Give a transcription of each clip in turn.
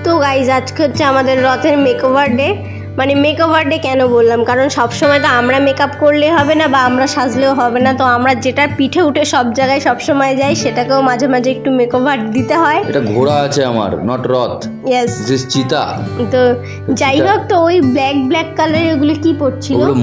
তো গাইজ আজকে হচ্ছে আমাদের রথের মেকওভার ডে। মানে মেকওভার ডে কেন বললাম, কারণ সবসময় তো আমরা মেকআপ করলে হবে না বা আমরা সাজলেও হবে না, তো আমরা যেটা পিঠে উঠে সব জায়গায় সবসময় যাই সেটাকেও মাঝে মাঝে একটু মেকওভার দিতে হয়। এটা ঘোড়া আছে আমার, নট রথ। ইয়েস, দিস চিতা। তো যাই হোক, তো ওই ব্ল্যাক কালার এগুলো কি পড়ছিল? ওগুলো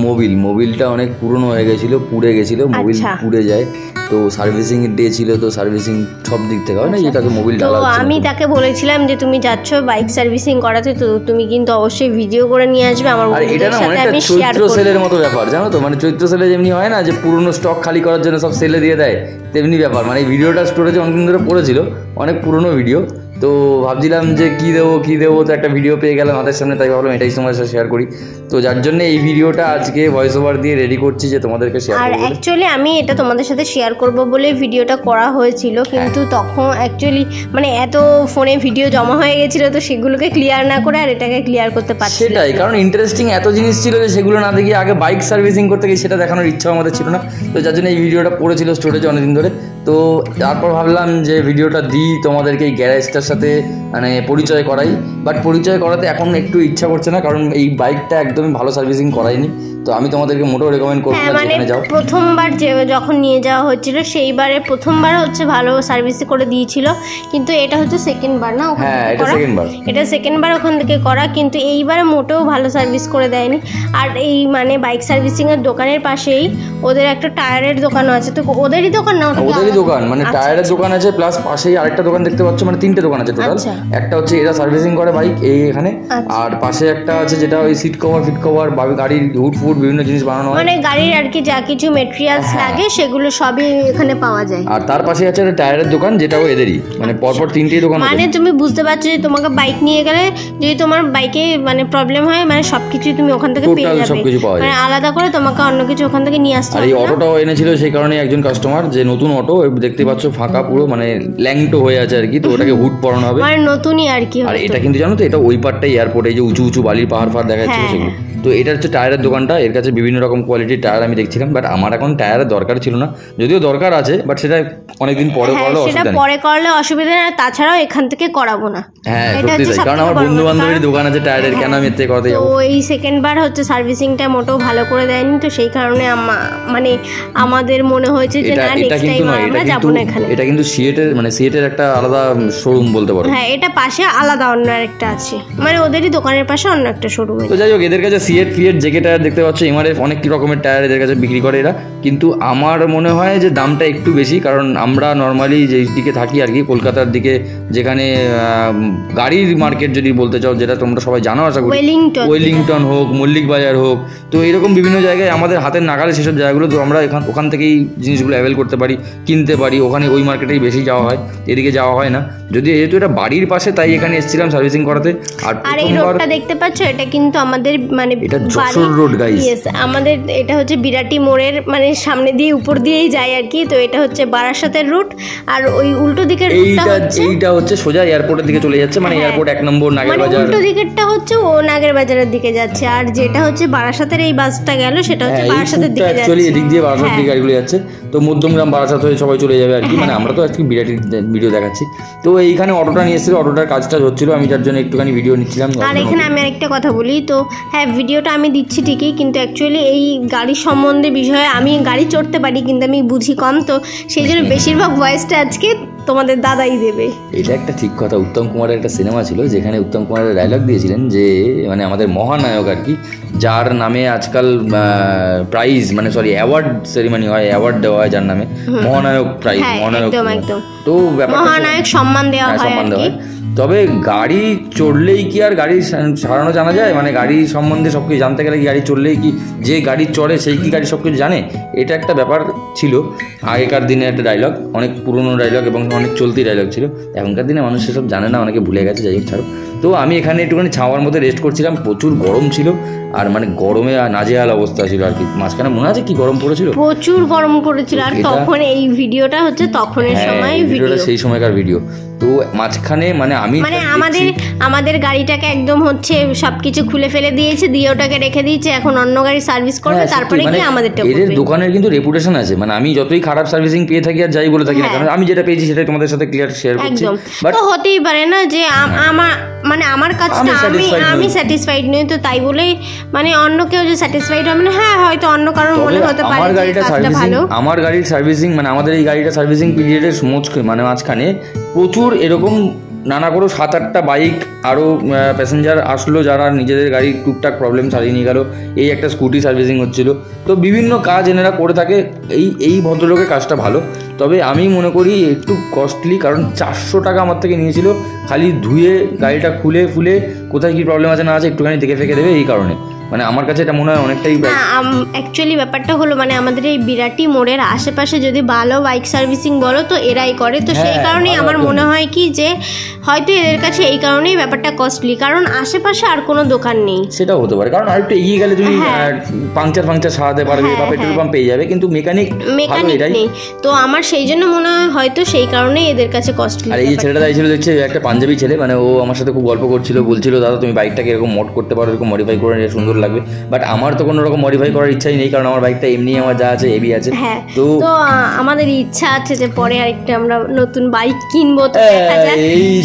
মোবিলটা অনেক পুরনো হয়ে গেছিল, পুড়ে গেছিল, মোবিল পুড়ে যায়, তো সার্ভিসিং এর ডে ছিল, তো সার্ভিসিং সব দিক থেকে হয় না, এটাকে মোবিল ডালা হচ্ছে। আমি তাকে বলেছিলাম যে তুমি যাচ্ছ বাইক সার্ভিসিং করাতে, তো তুমি কিন্তু অবশ্যই ভিডিও করে নিয়ে আসবে আমার বন্ধুদের সাথে আমি শেয়ার করব। চৈত্র সেলের মতো ব্যাপার জানো তো, মানে চৈত্র সেলে যেমনি হয় না যে পুরনো স্টক খালি করার জন্য সব সেলে দিয়ে দেয়, তেমনি ব্যাপার। মানে এই ভিডিওটা স্টোরেজে অনেকদিন ধরে পড়েছিল, অনেক পুরনো ভিডিও, তো ভাবছিলাম যে কী দেবো, তো একটা ভিডিও পেয়ে গেলাম হাতের সামনে, তাই ভাবলাম এটাই তোমার সাথে শেয়ার করি। তো যার জন্য এই ভিডিওটা আজকে ভয়েস ওভার দিয়ে রেডি করছি যে তোমাদেরকে শেয়ার করব। আর অ্যাকচুয়ালি আমি এটা তোমাদের সাথে শেয়ার করব বলে ভিডিওটা করা হয়েছিল, কিন্তু তখন অ্যাকচুয়ালি মানে এত ফোনে ভিডিও জমা হয়ে গেছিল, তো সেগুলোকে ক্লিয়ার না করে আর এটাকে ক্লিয়ার করতে পারছি। সেটাই, কারণ ইন্টারেস্টিং এত জিনিস ছিল যে সেগুলো না দেখি আগে বাইক সার্ভিসিং করতে গিয়ে সেটা দেখানোর ইচ্ছা আমাদের ছিল না, তো যার জন্য এই ভিডিওটা পড়েছিল স্টোরেজে অনেকদিন ধরে। তো তারপর ভাবলাম যে ভিডিওটা দিই তোমাদেরকে এই গ্যারেজটার সাথে, মানে পরিচয় করাই। বাট পরিচয় করাতে এখন একটু ইচ্ছা করছে না, কারণ এই বাইকটা একদমই ভালো সার্ভিসিং করাইনি, তো আমি তোমাদেরকে মোটেও রেকমেন্ড করব না যেখানে যাও। প্রথমবার যখন নিয়ে যাওয়া হচ্ছিল সেইবারে প্রথমবার হচ্ছে ভালো সার্ভিস করে দিয়েছিল, কিন্তু এটা হচ্ছে সেকেন্ড বার না? হ্যাঁ, এটা সেকেন্ড বার ওখান থেকে করা, কিন্তু এইবারে মোটেও ভালো সার্ভিস করে দেয়নি। আর এই মানে বাইক সার্ভিসিং এর দোকানের পাশেই ওদের একটা টায়ারের দোকানও আছে, তো ওদেরই দোকান না? ওদেরই দোকান, মানে টায়ারের দোকান আছে, প্লাস পাশেই আরেকটা দোকান দেখতে পাচ্ছ, মানে তিনটে দোকান আছে টোটাল। একটা হচ্ছে এরা সার্ভিসিং করে বাইক এখানে, আর পাশে একটা আছে যেটা ওই সিট কভার গাড়ির হুড ফুড বিভিন্ন জিনিস বানানো হয়, মানে গাড়ির আর কি যা কিছু মেটেরিয়ালস লাগে সেগুলো সবই এখানে পাওয়া যায়। আর তার পাশে আছে একটা টায়ারের দোকান, যেটাও এদেরই, মানে পরপর তিনটেই দোকান। মানে তুমি বুঝতে পারছো যে তোমাকে বাইক নিয়ে গেলে যদি তোমার বাইকে মানে প্রবলেম হয়, মানে সবকিছু তুমি ওখান থেকে পেয়ে যাবে, সবকিছু পাওয়া যায়, মানে আলাদা করে তোমাকে অন্য কিছু ওখান থেকে নিয়ে আসতে হবে। আর এই অটোটাও এনেছিল সেই কারণে একজন কাস্টমার, যে নতুন অটো দেখতে পাচ্ছ ফাঁকা পুরো, মানে ল্যাংটো হয়ে আছে আর কি, তো ওটাকে হুড পরানো হবে, মানে নতুনই আর কি। আর এটা কিন্তু জানো তো, এটা ওই পারটাই এয়ারপোর্টে যে উঁচু বালির পাহাড় দেখা যাচ্ছে সেগুলো। তো এটা হচ্ছে টায়ারের দোকানটা, এর কাছে বিভিন্ন রকম কোয়ালিটির টায়ার আমি দেখছিলাম, বাট আমার এখন টায়ারের দরকার ছিল না, যদিও দরকার আছে, বাট সেটা অনেকদিন পরে করলে অসুবিধা নেই, তাছাড়াও এখান থেকে করাবো না। হ্যাঁ সত্যি তাই, কারণ আমার বন্ধু বান্ধবের দোকান আছে টায়ারের, কেন আমি এর থেকে করাতে যাবো। তো এই সেকেন্ড বার হচ্ছে সার্ভিসিংটা মোটেও ভালো করে দেয়নি, তো সেই কারণে মানে আমাদের মনে হয়েছে যে না, নেক্সট টাইম আমরা যাবো না এখানে। এটা কিন্তু সিয়েটের একটা আলাদা শোরুম বলতে পারো। হ্যাঁ, এটা পাশে আলাদা অন্য একটা আছে, মানে ওদেরই দোকানের পাশে অন্য একটা শোরুম। তো যাই হোক, এদের কাছে সিয়েট জেকে টায়ার দেখতে পাচ্ছ, এমআরএফ অনেক রকমের টায়ার এদের কাছে বিক্রি করে এরা, কিন্তু আমার মনে হয় যে দামটা একটু বেশি, কারণ আমরা নর্মালি যেই দিকে থাকি আর কি, কলকাতার দিকে, যেখানে গাড়ির মার্কেট যদি বলতে চাও, যেটা তোমরা সবাই জানো আশা করি, ওয়েলিংটন হোক, মল্লিক বাজার হোক, তো এরকম বিভিন্ন জায়গায় আমাদের হাতের নাগালে সেসব জায়গাগুলো, তো আমরা ওখান থেকেই জিনিসগুলো অ্যাভেল করতে পারি, কিনতে পারি, ওখানে ওই মার্কেটেই বেশি যাওয়া হয়, এদিকে যাওয়া হয় না, যদি যেহেতু এটা বাড়ির পাশে তাই এখানে এসেছিলাম সার্ভিসিং করাতে। আর এই রোডটা দেখতে পাচ্ছ, এটা কিন্তু আমাদের মানে এটা যশোর রোড গাইস, আমাদের এটা হচ্ছে বিরাটি মোড়ের মানে সামনে দিয়ে উপর দিয়েই যায় আর কি, তো এটা হচ্ছে বারাসাতের রুট, আর ওই উল্টো দিকের এইটা হচ্ছে সোজা এয়ারপোর্টের দিকে চলে যাচ্ছে, মানে এয়ারপোর্ট 1 নম্বর নাগের বাজার, উল্টো দিকেরটা হচ্ছে ও নাগের বাজারের দিকে যাচ্ছে, আর যেটা হচ্ছে বারাসাতের এই বাসটা গেল সেটা হচ্ছে বারাসাতের দিকে যাচ্ছে, অ্যাকচুয়ালি এদিক দিয়ে বারাসাত দিকে গাড়িগুলো যাচ্ছে, তো মধ্যমগ্রাম বারাসাত হয়ে সবাই চলে যাবে আর কি, মানে আমরা তো আজকে বিরাটির ভিডিও দেখাচ্ছি। তো এইখানে অটোটা নিয়ে এসেছিল, অটোটার কাজটা হচ্ছিল, আমি যার জন্য একটুখানি ভিডিও নিচ্ছিলাম। আর এখানে আমি আরেকটা কথা বলি, তো হ্যাঁ ভিডিওটা আমি দিচ্ছি ঠিকই, কিন্তু অ্যাকচুয়ালি এই গাড়ির সম্বন্ধে বিষয়ে আমি গাড়ি চড়তে পারি, কিন্তু আমি বুঝি কম, তো সেই জন্য বেশিরভাগ ভয়েসটা আজকে তোমাদের দাদাই দেবে। এটা একটা ঠিক কথা। উত্তম কুমারের একটা সিনেমা ছিল, যেখানে উত্তম কুমারের ডায়লগ দিয়েছিলেন যে, মানে আমাদের মহানায়ক আর কি, যার নামে আজকাল প্রাইজ, মানে সরি অ্যাওয়ার্ড সেরিমনি হয়, অ্যাওয়ার্ড দেওয়া হয় যার নামে, মহানায়ক প্রাইজ, মহানায়ক, তো মহানায়ক সম্মান দেওয়া হয়। তবে গাড়ি চড়লেই কি আর গাড়ি সারানো জানা যায়? মানে গাড়ি সম্বন্ধে সব কিছু জানতে গেলে কি গাড়ি চড়লেই কি যে গাড়ি চড়ে সেই কি গাড়ি সব কিছু জানে? এটা একটা ব্যাপার ছিল আগেকার দিনে, একটা ডায়লগ, অনেক পুরনো ডায়লগ এবং অনেক চলতি ডায়লগ ছিল। এখনকার দিনে মানুষ সেসব জানে না, অনেকে ভুলে গেছে, যাই হোক ছাড়ো। তো আমি এখানে একটুখানি ছাওয়ার মধ্যে রেস্ট করছিলাম, প্রচুর গরম ছিল, আর মানে গরমে নাজেহাল অবস্থা ছিল আর কি। মাঝখানে মনে আছে কি গরম পড়েছিল? প্রচুর গরম পড়েছিল, আর তখন এই ভিডিওটা হচ্ছে তখনের সময়, ভিডিওটা সেই সময়কার ভিডিও। তো মাঝখানে মানে আমি মানে আমাদের গাড়িটাকে একদম হচ্ছে সবকিছু খুলে ফেলে দিয়েছে, দিয়ে ওটাকে রেখে দিয়েছে, এখন অন্য গাড়ি সার্ভিস করবে, তারপরে কি আমাদেরটা করবে। এদের দোকানের কিন্তু রেপুটেশন আছে, মানে আমি যতই খারাপ সার্ভিসিং পেয়ে থাকি আর যাই বলে থাকি না, কারণ আমি যেটা পেয়েছি সেটাই তোমাদের সাথে ক্লিয়ার শেয়ার করছি। তো হতেই পারে না যে আমার মানে আমার কাজটা আমি স্যাটিসফাইড নই, তো তাই বলেই মানে অন্য কেউ যে স্যাটিসফাইড হবে না, হ্যাঁ হয়তো অন্য কারোর মনে হতে পারে আমার গাড়িটা সার্ভিসিং, আমার গাড়ির সার্ভিসিং মানে আমাদের এই গাড়িটা সার্ভিসিং পিরিয়ডের মানে মাঝখানে প্রচুর এরকম নানা করে 7-8টা বাইক আরও প্যাসেঞ্জার আসলো যারা নিজেদের গাড়ির টুকটাক প্রবলেম সারিয়ে নিয়ে গেল। এই একটা স্কুটি সার্ভিসিং হচ্ছিল। তো বিভিন্ন কাজ এনারা করে থাকে। এই ভদ্রলোকের কাজটা ভালো, তবে আমি মনে করি একটু কস্টলি, কারণ 400 টাকা আমার থেকে নিয়েছিল খালি ধুয়ে গাড়িটা খুলে ফুলে কোথায় কী প্রবলেম আছে না আছে একটুখানি দেখে ফেকে দেবে। এই কারণে মানে আমার কাছে এটা মনে হয় অনেকটাই। অ্যাকচুয়ালি ব্যাপারটা হলো মানে আমাদের এই বিরাটি মোড়ের আশেপাশে যদি ভালো বাইক সার্ভিসিং বলো তো এরাই করে, তো সেই কারণেই আমার মনে হয় কি যে হয়তো এদের কাছে এই কারণেই ব্যাপারটা কস্টলি, কারণ আশেপাশে আর কোনো দোকান নেই। সেটাও হতে পারে, কারণ আরেকটু এগিয়ে গেলে তুমি পাংচার সারাতে পারবে বা পেট্রোল পাম্প পেয়ে যাবে, কিন্তু মেকানিক নেই। তো আমার সেই জন্য মনে হয় হয়তো সেই কারণেই এদের কাছে কস্টলি। আর এই যে ছেলেটা দাঁড়িয়েছিল দেখছে, একটা পাঞ্জাবি ছেলে, মানে ও আমার সাথে খুব গল্প করছিল, বলছিল দাদা তুমি বাইকটাকে এরকম মোড করতে পারো, এরকম মডিফাই করে সুন্দর লাগবে। বাট আমার তো কোনো রকম মডিফাই করার ইচ্ছাই নেই, কারণ আমার বাইকটা এমনি আমার যা আছে হেভি আছে। তো আমাদের ইচ্ছা আছে যে পরে আরেকটা আমরা নতুন বাইক কিনবো, তো দেখা যাক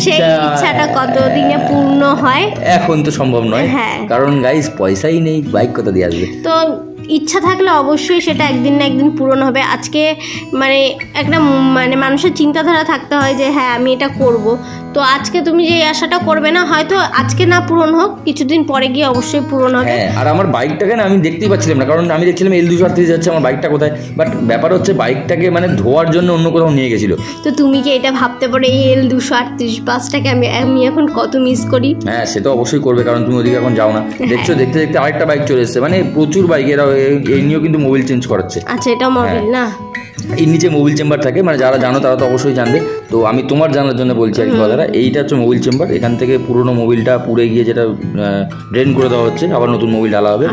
সেই ইচ্ছাটা কতদিনে পূর্ণ হয়। এখন তো সম্ভব নয়, কারণ গাইস পয়সাই নেই, বাইক কোথা দিয়ে আসবে। তো ইচ্ছা থাকলে অবশ্যই সেটা একদিন না একদিন পূরণ হবে। আজকে মানে একটা মানে মানুষের চিন্তাধারা থাকতে হয় যে হ্যাঁ আমি এটা করব, তো আজকে তুমি যে আশাটা করবে না, হয়তো আজকে না পূরণ হোক, কিছুদিন পরে গিয়ে অবশ্যই পূরণ হবে। আর আমার বাইকটাকে না আমি দেখতেই পাচ্ছিলাম না, কারণ আমি দেখছিলাম L238 যাচ্ছে, আমার বাইকটা কোথায়। বাট ব্যাপার হচ্ছে বাইকটাকে মানে ধোয়ার জন্য অন্য কোথাও নিয়ে গেছিল। তো তুমি কি এটা ভাবতে পারো এই L238 বাসটাকে আমি এখন কত মিস করি? হ্যাঁ সে তো অবশ্যই করবে, কারণ তুমি ওদিকে এখন যাও না। দেখছো দেখতে দেখতে আরেকটা বাইক চলে এসেছে, মানে প্রচুর বাইক। এরা এই নিয়েও কিন্তু মোবিল চেঞ্জ করাচ্ছে। আচ্ছা এটা মোবিল না, এই নিচে মোবিল চেম্বার থাকে, মানে যারা জানো তারা তো অবশ্যই জানবে। তো আমি তোমার জানার জন্য বলছি আর কি কথাটা। এইটা হচ্ছে মোবিল চেম্বার, এখান থেকে পুরোনো মোবিলটা পুড়ে গিয়ে যেটা ড্রেন করে দেওয়া হচ্ছে, আবার নতুন মোবিল ঢালা হবে।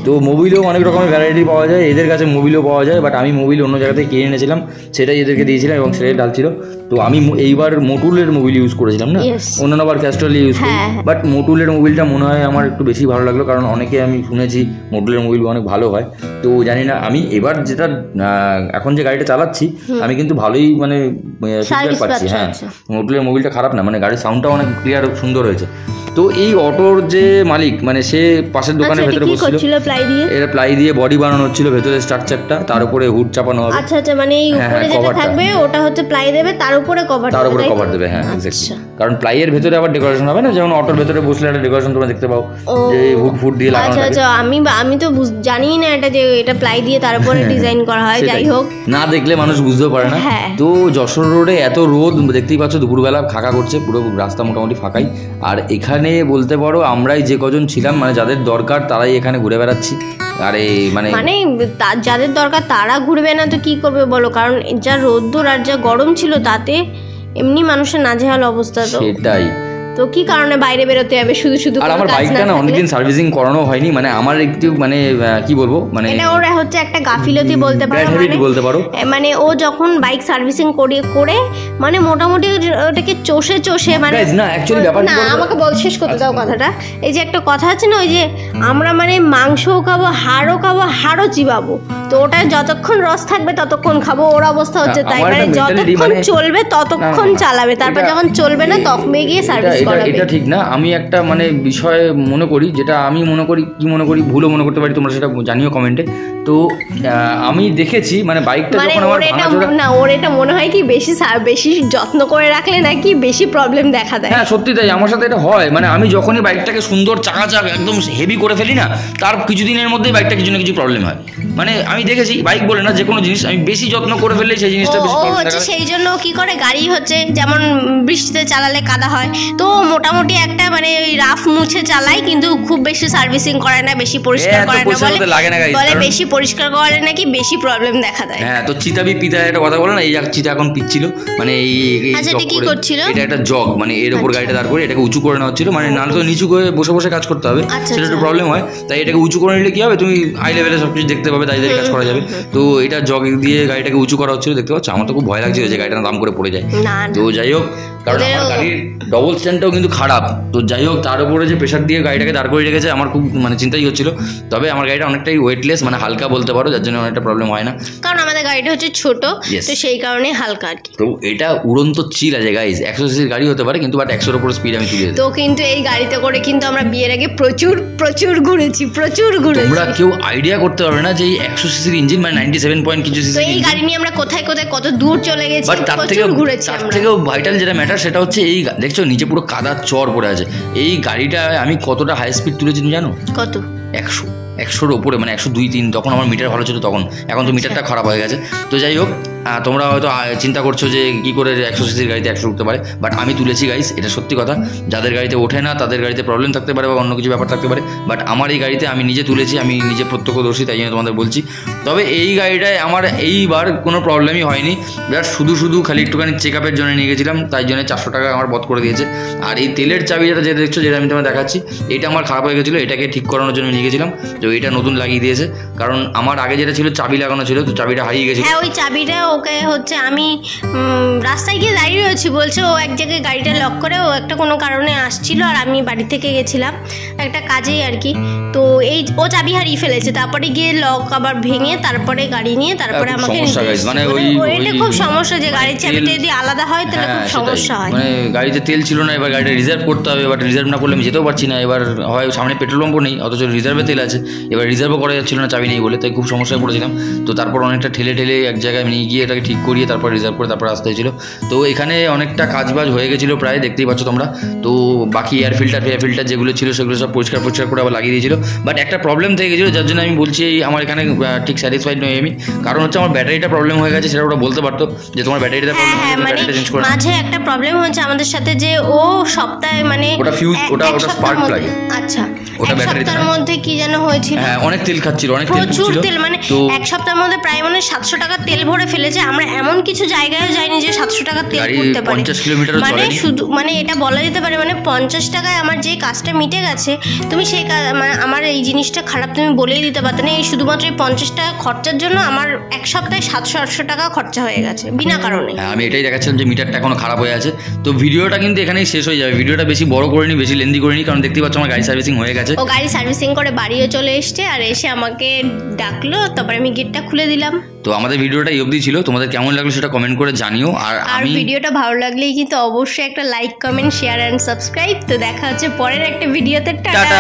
তো মোবিলেও অনেক রকমের ভ্যারাইটি পাওয়া যায়, এদের কাছে মোবিলও পাওয়া যায়। বাট আমি মোবিল অন্য জায়গা থেকে কিনে এনেছিলাম, সেটাই এদেরকে দিয়েছিলাম এবং সেটাই ঢালছিল। তো আমি এইবার মোটুলের মোবিল ইউজ করেছিলাম না, অন্যান্য বার ক্যাস্ট্রল ইউজ করি। বাট মোটুলের মোবিলটা মনে হয় আমার একটু বেশি ভালো লাগলো, কারণ অনেকে আমি শুনেছি মোটুলের মোবিল অনেক ভালো হয়। তো জানি না, আমি এবার যেটা এখন যে গাড়িটা চালাচ্ছি আমি কিন্তু ভালোই মানে ফিডব্যাক পাচ্ছি। হ্যাঁ মোটুলের মোবিলটা খারাপ না, মানে গাড়ির সাউন্ডটা অনেক ক্লিয়ার সুন্দর হয়েছে। তো এই অটোর যে মালিক মানে সে পাশের দোকানের ভেতরে বসছিল, এটা প্লাই দিয়ে বডি বানানো হচ্ছিল, ভেতরে স্ট্রাকচারটা, তার উপরে হুড চাপানো হবে। আচ্ছা আচ্ছা, মানে এই উপরে যেটা থাকবে ওটা হচ্ছে প্লাই দেবে, তার উপরে কভার দেবে। হ্যাঁ এক্স্যাক্টলি, কারণ প্লাইয়ের ভেতরে আবার ডেকোরেশন হবে না, যেমন অটোর ভেতরে বসলে একটা ডেকোরেশন তোমরা দেখতে পাও যে হুড ফুড দিয়ে লাগানো থাকে। আচ্ছা আমি তো জানি না এটা যে এটা প্লাই দিয়ে তার উপরে ডিজাইন করা হয়। যাই হোক, না দেখলে মানুষ বুঝতেও পারে না। তো যশোর রোডে এত রোদ দেখতেই পাচ্ছ, দুপুরবেলা খাকা করছে, পুরো রাস্তা মোটামুটি ফাঁকাই। আর এখানে বলতে পারো আমরাই যে কজন ছিলাম, মানে যাদের দরকার তারাই এখানে ঘুরে বেড়াচ্ছি। আরে মানে যাদের দরকার তারা ঘুরবে না তো কি করবে বলো, কারণ যা রোদ্দুর আর যা গরম ছিল তাতে এমনি মানুষের নাজেহাল অবস্থা। তো সেটাই, তো কি কারণে বাইরে বেরোতে হবে শুধু। আর আমার বাইকটা না অনেকদিন সার্ভিসিং করানো হয়নি, মানে আমার একটু মানে কি বলবো, মানে এটা ওর হচ্ছে একটা গাফিলতি বলতে পারো। মানে ও যখন বাইক সার্ভিসিং করে মানে মোটামুটি ওটাকে চষে মানে না অ্যাকচুয়ালি ব্যাপারটা না, আমাকে শেষ করতে দাও কথাটা। এই যে একটা কথা আছে না, ওই যে আমরা মানে মাংসও খাবো, হাড়ও চিবাবো, তো ওটা যতক্ষণ রস থাকবে ততক্ষণ খাবো, ওর অবস্থা হচ্ছে তাই। মানে যতক্ষণ চলবে ততক্ষণ চালাবে, তারপর যখন চলবে না তখন গিয়ে সার্ভিস। এটা ঠিক না। আমি একটা মানে বিষয় মনে করি, যেটা আমি মনে করি ভুলও মনে করতে পারি, তোমরা সেটা জানিও কমেন্টে। তো আমি দেখেছি মানে বাইকটা যখন আমার ওর এটা মনে হয় কি বেশি যত্ন করে রাখলে নাকি বেশি প্রবলেম দেখা দেয়। হ্যাঁ সত্যি তাই, আমার সাথে এটা হয়। মানে আমি যখনই বাইকটাকে সুন্দর চাকাচাক একদম হেভি করে ফেলি না, তার কিছুদিনের মধ্যেই বাইকটা কিছু না কিছু প্রবলেম হয়। মানে আমি দেখেছি, বাইক বলে না, যে কোনো জিনিস আমি বেশি যত্ন করে ফেললে সেই জিনিসটা বেশি প্রবলেম হচ্ছে। সেই জন্য কি করে গাড়ি হচ্ছে, যেমন বৃষ্টিতে চালালে কাদা হয়, তো মোটামুটি একটা মানে ওই রাফ মুছে চালাই, কিন্তু খুব বেশি সার্ভিসিং করে না, বেশি পরিষ্কার করে না, বলে বেশি পরিষ্কার করে নাকি বেশি প্রবলেম দেখা দেয়। হ্যাঁ, তো চিতাবি পিতা একটা কথা বলে না, এই চিতা এখন পিচ্ছিল, মানে এই কি করছিল, এটা একটা জগ, মানে এর উপর গাড়িটা দাঁড় করে এটাকে উঁচু করে নেওয়া হচ্ছিল, মানে নাহলে তো নিচু করে বসে কাজ করতে হবে, সেটা একটু প্রবলেম হয়। তাই এটাকে উঁচু করে নিলে কি হবে, তুমি হাই লেভেলে সবকিছু দেখতে পাবে, তাই কাজ করা যাবে। তো এটা জগ দিয়ে গাড়িটাকে উঁচু করা হচ্ছিল, দেখতে পাচ্ছ। আমার তো খুব ভয় লাগছিল যে গাড়িটা দাম করে পড়ে যায়। তো যাই হোক, কারণ আমার গাড়ির ডবল স্ট্যান্ডটাও কিন্তু খারাপ। তো যাই হোক, তার উপরে যে প্রেশার দিয়ে গাড়িটাকে দাঁড় করে রেখেছে আমার খুব মানে চিন্তাই হচ্ছিল। তবে আমার গাড়িটা অনেকটাই ওয়েটলেস, মানে হালকা বলতে পারো, যার জন্য অনেকটা প্রবলেম হয় না, কারণ আমাদের গাড়িটা হচ্ছে ছোট, তো সেই কারণে হালকা আর কি। তো এটা উড়ন্ত চিল আছে গাইজ, 100 সিসির গাড়ি হতে পারে কিন্তু বাট 100-এর উপরে স্পিড আমি তুলে। তো কিন্তু এই গাড়িতে করে কিন্তু আমরা বিয়ের আগে প্রচুর ঘুরেছি। তোমরা কেউ আইডিয়া করতে পারবে না যে এই 100 সিসির ইঞ্জিন মানে 97 পয়েন্ট কিছু সিসি, এই গাড়ি নিয়ে আমরা কোথায় কত দূর চলে গেছি, বাট তার থেকেও ভাইটাল যেটা ম্যাটার সেটা হচ্ছে এই দেখছো নিচে পুরো কাদার চর পড়ে আছে। এই গাড়িটা আমি কতটা হাই স্পিড তুলেছি তুমি জানো? কত? 100-100-র ওপরে, মানে 102-103। তখন আমার মিটার ভালো ছিল তখন, এখন তো মিটারটা খারাপ হয়ে গেছে। তো যাই হোক, তোমরা হয়তো চিন্তা করছো যে কী করে 100 সিসির গাড়িতে 100 উঠতে পারে, বাট আমি তুলেছি গাইস, এটা সত্যি কথা। যাদের গাড়িতে ওঠে না তাদের গাড়িতে প্রবলেম থাকতে পারে বা অন্য কিছু ব্যাপার থাকতে পারে, বাট আমার এই গাড়িতে আমি নিজে তুলেছি, আমি নিজে প্রত্যক্ষদর্শী, তাই জন্য তোমাদের বলছি। তবে এই গাড়িটায় আমার এইবার কোনো প্রবলেমই হয়নি, বিরাট শুধু খালি একটুখানি চেক আপের জন্য নিয়ে গেছিলাম, তাই জন্য 400 টাকা আমার বধ করে দিয়েছে। আর এই তেলের চাবিটা যেটা দেখছো, যেটা আমি তোমায় দেখাচ্ছি, এটা আমার খারাপ হয়ে গেছিলো, এটাকে ঠিক করানোর জন্য নিয়ে গেছিলাম। তো এটা নতুন লাগিয়ে দিয়েছে, কারণ আমার আগে যেটা ছিল চাবি লাগানো ছিল, তো চাবিটা হারিয়ে গেছে। হ্যাঁ, ওই চাবিটা ওকে হচ্ছে আমি রাস্তায় গিয়ে দাঁড়িয়ে রয়েছি, বলছে ও এক জায়গায় গাড়িটা লক করে, ও একটা কোনো কারণে আসছিল আর আমি বাড়ি থেকে গেছিলাম একটা কাজেই আর কি। তো ও চাবি হারিয়ে ফেলেছে, তারপরে গিয়ে লক আবার ভেঙে তারপরে গাড়ি নিয়ে তারপরে আমাকে মানে এটা খুব সমস্যা, যে গাড়ির চাবিটা যদি আলাদা হয় তাহলে খুব সমস্যা হয়। মানে গাড়িতে তেল ছিল না, এবার গাড়িটা রিজার্ভ করতে হবে, এবার রিজার্ভ না করলে আমি যেতেও পারছি না। এবার হয় সামনে পেট্রোল পাম্পও নেই, অথচ রিজার্ভে তেল আছে, এবার রিজার্ভও করা যাচ্ছিল না চাবি নেই বলে, তাই খুব সমস্যায় পড়েছিলাম। তো তারপর অনেকটা ঠেলে এক জায়গায় নিয়ে গিয়ে এটাকে ঠিক করিয়ে তারপর রিজার্ভ করে তারপর আসতে হয়েছিল। তো এখানে অনেকটা কাজবাজ হয়ে গেছিলো প্রায়, দেখতেই পাচ্ছ তোমরা। তো বাকি এয়ার ফিল্টার যেগুলো ছিল সেগুলো সব পরিষ্কার করে আবার লাগিয়ে দিয়েছিল, বাট একটা প্রবলেম থেকে গেছিলো, যার জন্য আমি বলছি আমার এখানে ঠিক স্যাটিসফাইড নই আমি। কারণ হচ্ছে আমার ব্যাটারিটা প্রবলেম হয়ে গেছে, সেটা ওরা বলতে পারতো যে তোমার ব্যাটারিটা প্রবলেম হয়েছে, ব্যাটারিটা চেঞ্জ করে। মাঝে একটা প্রবলেম হয়েছে আমাদের সাথে, যে ও সপ্তাহে মানে ওটা ফিউজ, ওটা স্পার্ক লাগে। আচ্ছা, ওটা ব্যাটারির মধ্যে কি যেন হয়েছিল, হ্যাঁ অনেক তেল খাচ্ছিল, অনেক প্রচুর তেল, মানে এক সপ্তাহের মধ্যে প্রায় মানে 700 টাকা তেল ভরে ফেলেছে। আমরা এমন কিছু জায়গায় যাইনি যে 700 টাকা তেল করতে পারে, 50 কিলোমিটার মানে শুধু মানে এটা বলা যেতে পারে মানে 50 টাকায় আমার যে কাজটা মিটে গেছে। তুমি সেই মানে আমার এই জিনিসটা খারাপ তুমি বলেই দিতে পারতে না, এই শুধুমাত্র এই 50 টাকা খরচার জন্য আমার এক সপ্তাহে 700-800 টাকা খরচা হয়ে গেছে বিনা কারণে। আমি এটাই দেখাচ্ছিলাম যে মিটারটা এখনো খারাপ হয়ে আছে। তো ভিডিওটা কিন্তু এখানেই শেষ হয়ে যাবে, ভিডিওটা বেশি বড় করিনি, বেশি লেন্দি করিনি, কারণ দেখতেই পাচ্ছ আমার গাড়ি সার্ভিসিং হয়ে গেছে। ও গাড়ি সার্ভিসিং করে বাড়িও চলে এসছে, আর এসে আমাকে ডাকলো, তারপরে আমি গেটটা খুলে দিলাম। তো আমাদের ভিডিওটা এই অবধি ছিল, তোমাদের কেমন লাগলো সেটা কমেন্ট করে জানিও। আর ভিডিওটা ভালো লাগলেই কিন্তু অবশ্যই একটা like, comment, share and subscribe. তো দেখা হচ্ছে পরের একটা ভিডিওতে। টাটা।